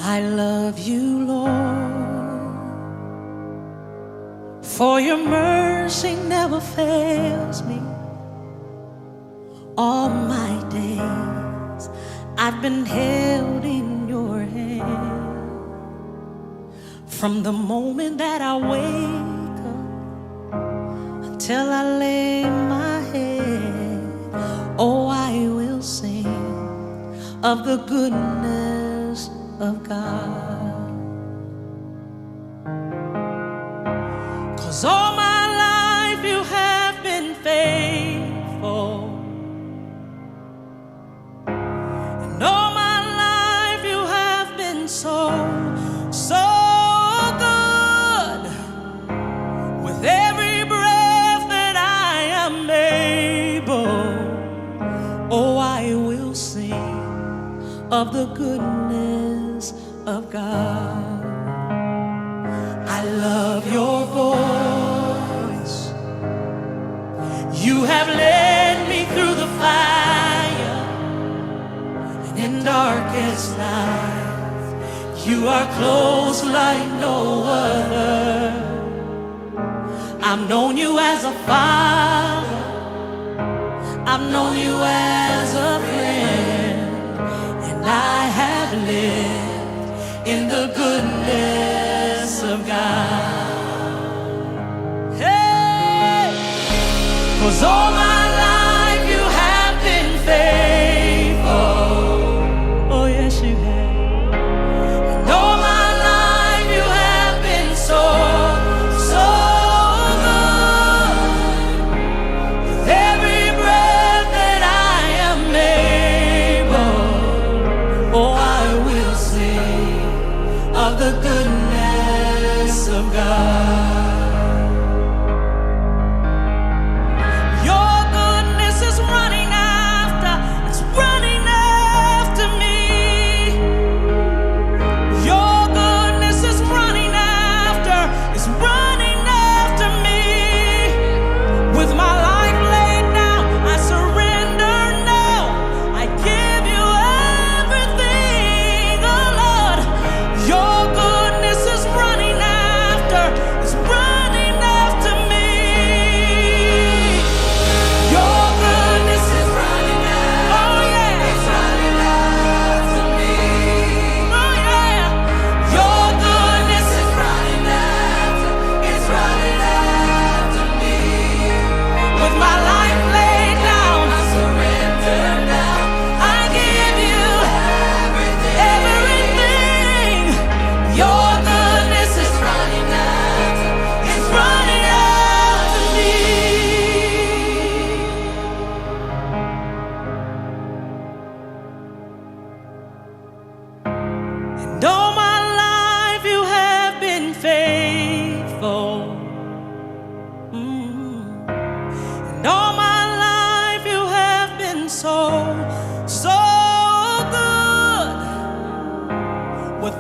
I love you, Lord, for your mercy never fails me. All my days I've been held in your hand. From the moment that I wake up until I lay my head, oh, I will sing of the goodness of God. 'Cause all my life you have been faithful, and all my life you have been so good. With every breath that I am able, oh, I will sing of the goodness of God. I love your voice. You have led me through the fire, and in darkest night, you are close like no other. I've known you as a father, I've known you as a friend, and I have lived in the goodness of God. Hey, 'cause all my life you have been faithful. Oh yes, you have. And all my life you have been so good. With every breath that I am able, oh, I will sing of the goodness of God. Your goodness is running after, it's running after me. Your goodness is running after, it's running after me. With my life laid down, I surrender now. I give you everything, oh Lord. Your goodness is running after, it's running after me. Your goodness is running after, oh yeah, it's running after me. Oh yeah, your goodness is running after, it's running after me. With my life laid down, I surrender now. I give you everything. Your goodness is running after, it's running after me. And all my life you have been faithful. And all my life you have been so good. With